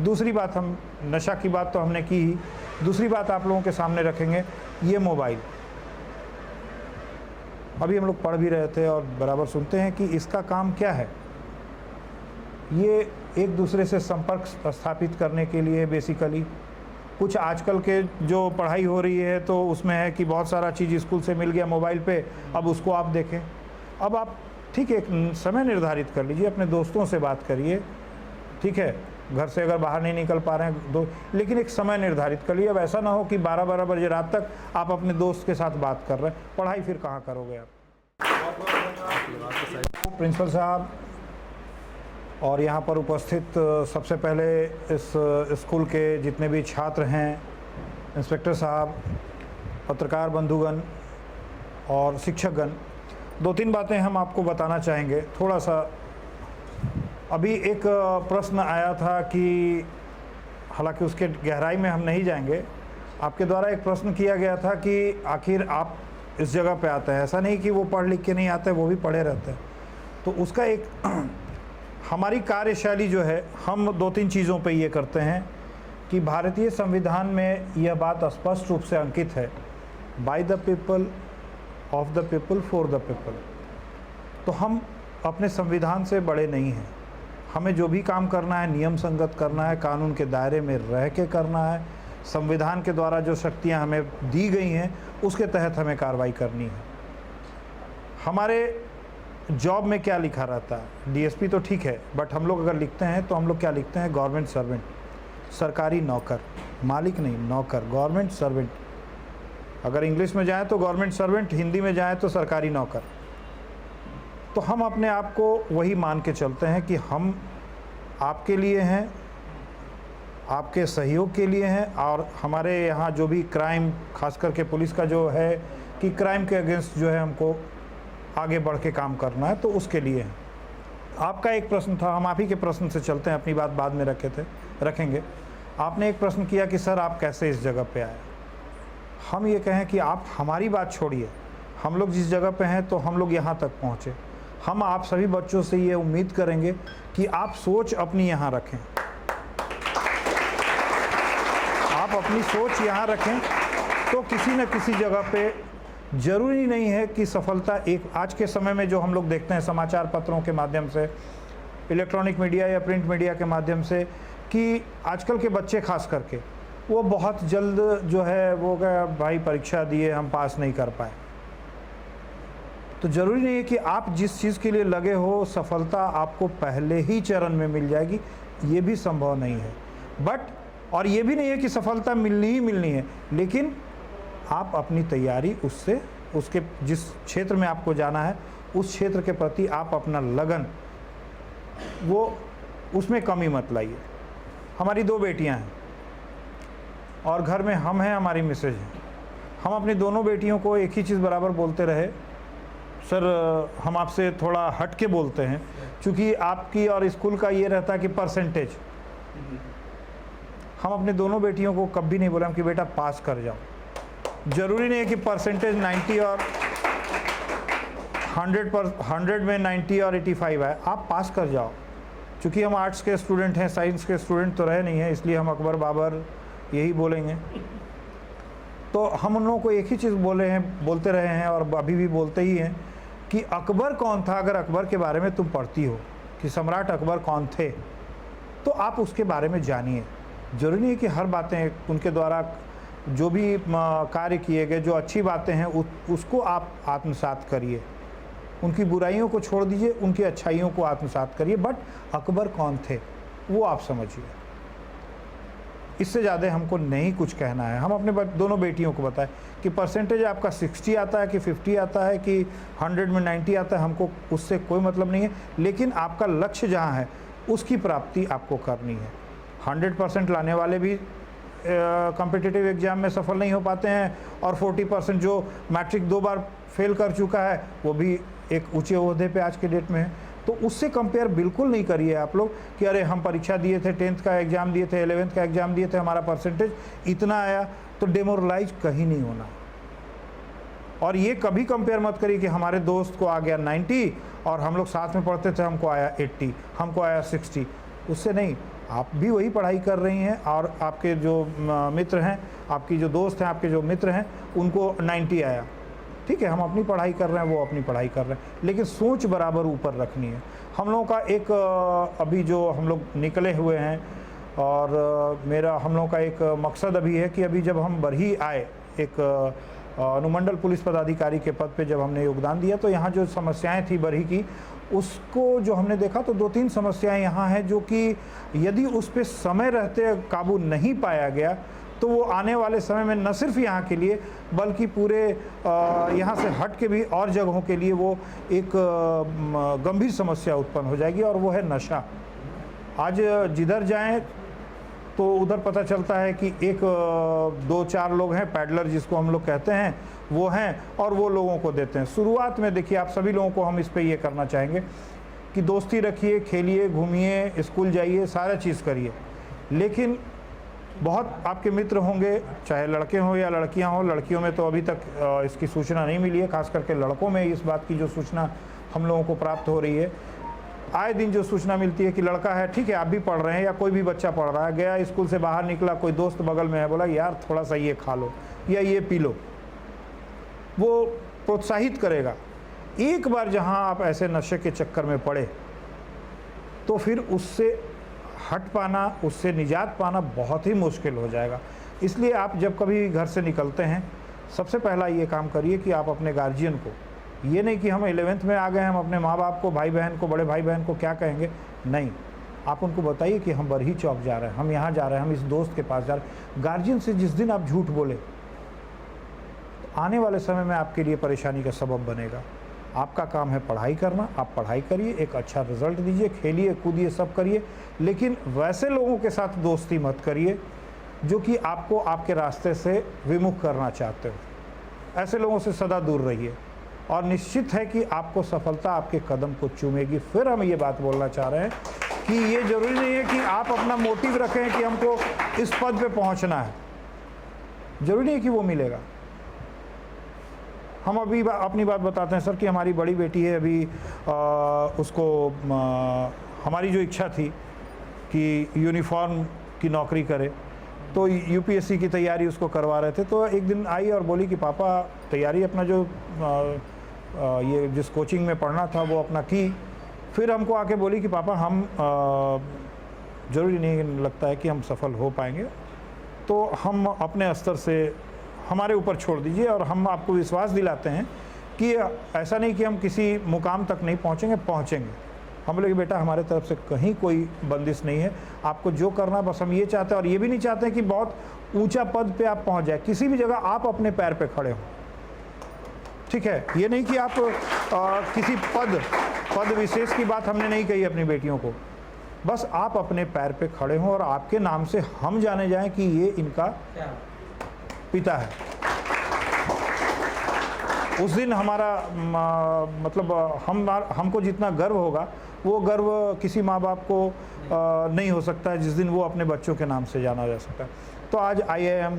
दूसरी बात, हम नशा की बात तो हमने की ही, दूसरी बात आप लोगों के सामने रखेंगे ये मोबाइल। अभी हम लोग पढ़ भी रहे थे और बराबर सुनते हैं कि इसका काम क्या है। ये एक दूसरे से संपर्क स्थापित करने के लिए बेसिकली, कुछ आजकल के जो पढ़ाई हो रही है तो उसमें है कि बहुत सारा चीज़ स्कूल से मिल गया मोबाइल पे, अब उसको आप देखें। अब आप ठीक है, एक समय निर्धारित कर लीजिए, अपने दोस्तों से बात करिए, ठीक है, घर से अगर बाहर नहीं निकल पा रहे हैं लेकिन एक समय निर्धारित कर लीजिए। अब ऐसा ना हो कि 12-12 बजे रात तक आप अपने दोस्त के साथ बात कर रहे हैं, पढ़ाई फिर कहाँ करोगे आप। प्रिंसिपल साहब और यहाँ पर उपस्थित सबसे पहले इस स्कूल के जितने भी छात्र हैं, इंस्पेक्टर साहब, पत्रकार बंधुगण और शिक्षकगण, 2-3 बातें हम आपको बताना चाहेंगे। थोड़ा सा अभी एक प्रश्न आया था कि हालांकि उसके गहराई में हम नहीं जाएंगे, आपके द्वारा एक प्रश्न किया गया था कि आखिर आप इस जगह पे आते हैं, ऐसा नहीं कि वो पढ़ लिख के नहीं आते, वो भी पढ़े रहते हैं। तो उसका एक हमारी कार्यशैली जो है, हम 2-3 चीज़ों पे ये करते हैं कि भारतीय संविधान में यह बात स्पष्ट रूप से अंकित है, by the people, of the people, for the people. तो हम अपने संविधान से बड़े नहीं हैं, हमें जो भी काम करना है नियम संगत करना है, कानून के दायरे में रह के करना है, संविधान के द्वारा जो शक्तियां हमें दी गई हैं उसके तहत हमें कार्रवाई करनी है। हमारे जॉब में क्या लिखा रहता है, डीएसपी तो ठीक है, बट हम लोग अगर लिखते हैं तो हम लोग क्या लिखते हैं, गवर्नमेंट सर्वेंट, सरकारी नौकर, मालिक नहीं, नौकर, गवर्नमेंट सर्वेंट। अगर इंग्लिश में जाए तो गवर्नमेंट सर्वेंट, हिंदी में जाए तो सरकारी नौकर। तो हम अपने आप को वही मान के चलते हैं कि हम आपके लिए हैं, आपके सहयोग के लिए हैं। और हमारे यहाँ जो भी क्राइम, खास करके पुलिस का जो है कि क्राइम के अगेंस्ट जो है हमको आगे बढ़ के काम करना है, तो उसके लिए है। आपका एक प्रश्न था, हम आप ही के प्रश्न से चलते हैं, अपनी बात बाद में रखेंगे। आपने एक प्रश्न किया कि सर आप कैसे इस जगह पे आए। हम ये कहें कि आप हमारी बात छोड़िए, हम लोग जिस जगह पे हैं तो हम लोग यहाँ तक पहुँचे। हम आप सभी बच्चों से ये उम्मीद करेंगे कि आप सोच अपनी यहाँ रखें, आप अपनी सोच यहाँ रखें, तो किसी न किसी जगह पे ज़रूरी नहीं है कि सफलता एक, आज के समय में जो हम लोग देखते हैं समाचार पत्रों के माध्यम से, इलेक्ट्रॉनिक मीडिया या प्रिंट मीडिया के माध्यम से, कि आजकल के बच्चे खास करके वो बहुत जल्द जो है वो क्या भाई परीक्षा दिए हम पास नहीं कर पाए। तो ज़रूरी नहीं है कि आप जिस चीज़ के लिए लगे हो सफलता आपको पहले ही चरण में मिल जाएगी, ये भी संभव नहीं है। बट और ये भी नहीं है कि सफलता मिलनी ही मिलनी है, लेकिन आप अपनी तैयारी उसके जिस क्षेत्र में आपको जाना है उस क्षेत्र के प्रति आप अपना लगन, वो उसमें कमी मत लाइए। हमारी 2 बेटियां हैं और घर में हम हैं, हमारी मिसेज हैं। हम अपनी दोनों बेटियों को एक ही चीज़ बराबर बोलते रहे, सर हम आपसे थोड़ा हट के बोलते हैं, क्योंकि आपकी और स्कूल का ये रहता है कि परसेंटेज। हम अपने दोनों बेटियों को कभी नहीं बोला कि बेटा पास कर जाओ। ज़रूरी नहीं है कि परसेंटेज 90 और 100 में 90 और 85 है, आप पास कर जाओ। क्योंकि हम आर्ट्स के स्टूडेंट हैं, साइंस के स्टूडेंट तो रहे नहीं हैं, इसलिए हम अकबर बाबर यही बोलेंगे। तो हम उन लोगों को एक ही चीज़ बोलते रहे हैं और अभी भी बोलते ही हैं कि अकबर कौन था। अगर अकबर के बारे में तुम पढ़ती हो कि सम्राट अकबर कौन थे, तो आप उसके बारे में जानिए। ज़रूरी नहीं है कि हर बातें उनके द्वारा जो भी कार्य किए गए, जो अच्छी बातें हैं उसको आप आत्मसात करिए, उनकी बुराइयों को छोड़ दीजिए, उनकी अच्छाइयों को आत्मसात करिए। बट अकबर कौन थे वो आप समझिए। इससे ज़्यादा हमको नहीं कुछ कहना है। हम अपने दोनों बेटियों को बताएं कि परसेंटेज आपका 60 आता है कि 50 आता है कि 100 में 90 आता है, हमको उससे कोई मतलब नहीं है। लेकिन आपका लक्ष्य जहाँ है उसकी प्राप्ति आपको करनी है। 100% लाने वाले भी कॉम्पिटिटिव एग्ज़ाम में सफल नहीं हो पाते हैं, और 40% जो मैट्रिक 2 बार फेल कर चुका है वो भी एक ऊंचे ओहदे पे आज के डेट में है। तो उससे कंपेयर बिल्कुल नहीं करिए आप लोग कि अरे हम परीक्षा दिए थे, 10th का एग्ज़ाम दिए थे, 11th का एग्ज़ाम दिए थे, हमारा परसेंटेज इतना आया। तो डेमोरलाइज कहीं नहीं होना। और ये कभी कंपेयर मत करिए कि हमारे दोस्त को आ गया 90 और हम लोग साथ में पढ़ते थे हमको आया 80, हमको आया 60। उससे नहीं, आप भी वही पढ़ाई कर रही हैं और आपके जो मित्र हैं, आपकी जो दोस्त हैं, आपके जो मित्र हैं, उनको 90 आया। ठीक है, हम अपनी पढ़ाई कर रहे हैं, वो अपनी पढ़ाई कर रहे हैं, लेकिन सोच बराबर ऊपर रखनी है। हम लोगों का एक अभी जो हम लोग निकले हुए हैं और हम लोगों का एक मकसद अभी है कि अभी जब हम बरही आए, एक अनुमंडल पुलिस पदाधिकारी के पद पे जब हमने योगदान दिया, तो यहाँ जो समस्याएं थी बरही की, उसको जो हमने देखा तो 2-3 समस्याएं यहाँ हैं जो कि यदि उस पर समय रहते काबू नहीं पाया गया तो वो आने वाले समय में न सिर्फ यहाँ के लिए बल्कि पूरे यहाँ से हट के भी और जगहों के लिए वो एक गंभीर समस्या उत्पन्न हो जाएगी, और वो है नशा। आज जिधर जाएं तो उधर पता चलता है कि 1-2-4 लोग हैं, पैडलर जिसको हम लोग कहते हैं, वो हैं और वो लोगों को देते हैं। शुरुआत में देखिए, आप सभी लोगों को हम इस पे ये करना चाहेंगे कि दोस्ती रखिए, खेलिए, घूमिए, स्कूल जाइए, सारा चीज़ करिए, लेकिन बहुत आपके मित्र होंगे, चाहे लड़के हों या लड़कियां हों। लड़कियों में तो अभी तक इसकी सूचना नहीं मिली है, खास करके लड़कों में इस बात की जो सूचना हम लोगों को प्राप्त हो रही है। आए दिन जो सूचना मिलती है कि लड़का है, ठीक है आप भी पढ़ रहे हैं या कोई भी बच्चा पढ़ रहा है, गया स्कूल से बाहर निकला, कोई दोस्त बगल में है, बोला यार थोड़ा सा ये खा लो या ये पी लो, वो प्रोत्साहित करेगा। एक बार जहां आप ऐसे नशे के चक्कर में पड़े तो फिर उससे हट पाना, उससे निजात पाना बहुत ही मुश्किल हो जाएगा। इसलिए आप जब कभी घर से निकलते हैं, सबसे पहला ये काम करिए कि आप अपने गार्जियन को, ये नहीं कि हम 11th में आ गए, हम अपने माँ बाप को, भाई बहन को, बड़े भाई बहन को क्या कहेंगे, नहीं, आप उनको बताइए कि हम बरही चौक जा रहे हैं, हम यहाँ जा रहे हैं, हम इस दोस्त के पास जा रहे हैं। गार्जियन से जिस दिन आप झूठ बोले तो आने वाले समय में आपके लिए परेशानी का सबब बनेगा। आपका काम है पढ़ाई करना, आप पढ़ाई करिए, एक अच्छा रिजल्ट दीजिए, खेलिए कूदिए, सब करिए, लेकिन वैसे लोगों के साथ दोस्ती मत करिए जो कि आपको आपके रास्ते से विमुख करना चाहते हो। ऐसे लोगों से सदा दूर रहिए और निश्चित है कि आपको सफलता आपके कदम को चूमेगी। फिर हम ये बात बोलना चाह रहे हैं कि ये जरूरी नहीं है कि आप अपना मोटिव रखें कि हमको इस पद पे पहुंचना है, जरूरी नहीं है कि वो मिलेगा। हम अभी अपनी बात बताते हैं सर कि हमारी बड़ी बेटी है, अभी उसको हमारी जो इच्छा थी कि यूनिफॉर्म की नौकरी करे, तो यूपीएससी की तैयारी उसको करवा रहे थे। तो एक दिन आई और बोली कि पापा तैयारी अपना जो ये जिस कोचिंग में पढ़ना था वो अपना की। फिर हमको आके बोली कि पापा हम ज़रूरी नहीं लगता है कि हम सफल हो पाएंगे, तो हम अपने स्तर से हमारे ऊपर छोड़ दीजिए और हम आपको विश्वास दिलाते हैं कि ऐसा नहीं कि हम किसी मुकाम तक नहीं पहुंचेंगे, पहुंचेंगे। हम बोले कि बेटा हमारे तरफ से कहीं कोई बंदिश नहीं है, आपको जो करना बस हम ये चाहते हैं, और ये भी नहीं चाहते हैं कि बहुत ऊंचा पद पे आप पहुंच जाए। किसी भी जगह आप अपने पैर पे खड़े हो, ठीक है। ये नहीं कि आप किसी पद विशेष की बात हमने नहीं कही अपनी बेटियों को, बस आप अपने पैर पे खड़े हों और आपके नाम से हम जाने जाएं कि ये इनका पिता है। उस दिन हमारा मतलब हमको जितना गर्व होगा वो गर्व किसी माँ बाप को नहीं हो सकता है जिस दिन वो अपने बच्चों के नाम से जाना जा सकता है। तो आज IIM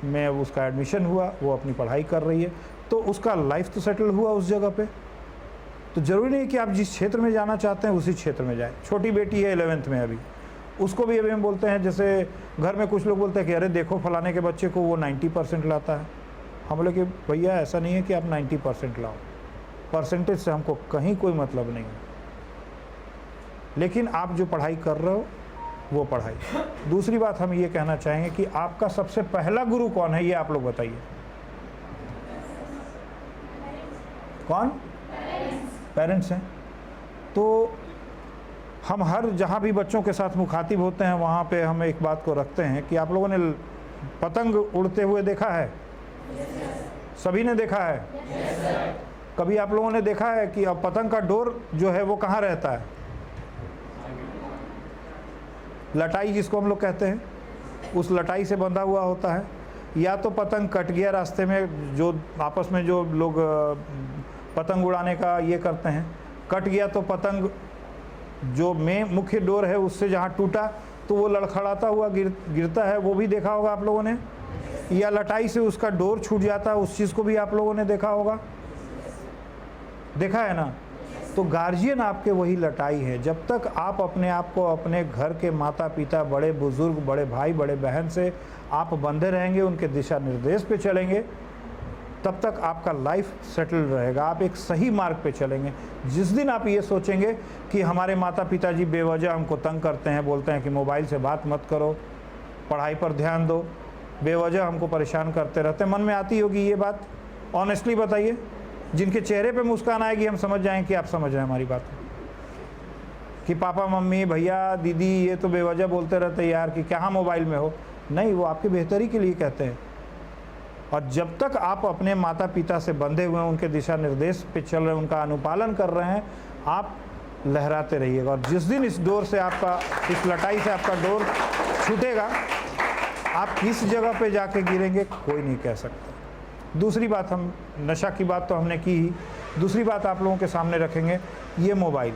में उसका एडमिशन हुआ, वो अपनी पढ़ाई कर रही है, तो उसका लाइफ तो सेटल हुआ उस जगह पे। तो ज़रूरी नहीं कि आप जिस क्षेत्र में जाना चाहते हैं उसी क्षेत्र में जाएं। छोटी बेटी है 11th में अभी, उसको भी अभी हम बोलते हैं, जैसे घर में कुछ लोग बोलते हैं कि अरे देखो फलाने के बच्चे को वो 90% लाता है। हम बोले कि भैया ऐसा नहीं है कि आप 90% लाओ, परसेंटेज से हमको कहीं कोई मतलब नहीं है, लेकिन आप जो पढ़ाई कर रहे हो वो पढ़ाई। दूसरी बात हम ये कहना चाहेंगे कि आपका सबसे पहला गुरु कौन है, ये आप लोग बताइए। कौन? पेरेंट्स हैं। तो हम हर जहाँ भी बच्चों के साथ मुखातिब होते हैं वहाँ पे हम एक बात को रखते हैं कि आप लोगों ने पतंग उड़ते हुए देखा है? सभी ने देखा है? कभी आप लोगों ने देखा है कि अब पतंग का डोर जो है वो कहाँ रहता है? लटाई जिसको हम लोग कहते हैं, उस लटाई से बंधा हुआ होता है। या तो पतंग कट गया रास्ते में, जो आपस में जो लोग पतंग उड़ाने का ये करते हैं, कट गया तो पतंग जो मुख्य डोर है उससे जहाँ टूटा तो वो लड़खड़ाता हुआ गिरता है, वो भी देखा होगा आप लोगों ने। या लटाई से उसका डोर छूट जाता है, उस चीज़ को भी आप लोगों ने देखा होगा, देखा है ना। तो गार्जियन आपके वही लटाई है। जब तक आप अपने आप को अपने घर के माता पिता, बड़े बुजुर्ग, बड़े भाई, बड़े बहन से आप बंधे रहेंगे, उनके दिशा निर्देश पे चलेंगे, तब तक आपका लाइफ सेटल रहेगा, आप एक सही मार्ग पे चलेंगे। जिस दिन आप ये सोचेंगे कि हमारे माता पिता जी बेवजह हमको तंग करते हैं, बोलते हैं कि मोबाइल से बात मत करो, पढ़ाई पर ध्यान दो, बेवजह हमको परेशान करते रहते हैं, मन में आती होगी ये बात? ऑनेस्टली बताइए। जिनके चेहरे पे मुस्कान आएगी हम समझ जाएं कि आप समझ रहे हैं हमारी बात, कि पापा मम्मी भैया दीदी ये तो बेवजह बोलते रहते यार कि कहाँ मोबाइल में हो। नहीं, वो आपकी बेहतरी के लिए कहते हैं। और जब तक आप अपने माता पिता से बंधे हुए हैं, उनके दिशा निर्देश पे चल रहे हैं, उनका अनुपालन कर रहे हैं, आप लहराते रहिएगा। और जिस दिन इस डोर से आपका, इस लटाई से आपका डोर छूटेगा, आप किस जगह पे जाके गिरेंगे कोई नहीं कह सकता। दूसरी बात, हम नशा की बात तो हमने की ही, दूसरी बात आप लोगों के सामने रखेंगे, ये मोबाइल।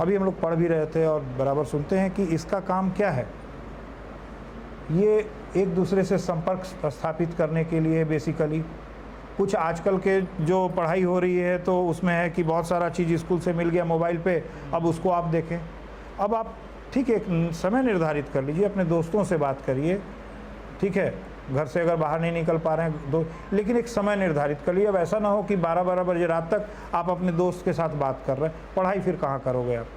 अभी हम लोग पढ़ भी रहे थे और बराबर सुनते हैं कि इसका काम क्या है। ये एक दूसरे से संपर्क स्थापित करने के लिए बेसिकली, कुछ आजकल के जो पढ़ाई हो रही है तो उसमें है कि बहुत सारा चीज़ स्कूल से मिल गया मोबाइल पे, अब उसको आप देखें। अब आप ठीक है, एक समय निर्धारित कर लीजिए, अपने दोस्तों से बात करिए, ठीक है, घर से अगर बाहर नहीं निकल पा रहे हैं लेकिन एक समय निर्धारित कर लिए। अब ऐसा ना हो कि 12-12 बजे रात तक आप अपने दोस्त के साथ बात कर रहे हैं, पढ़ाई फिर कहाँ करोगे आप?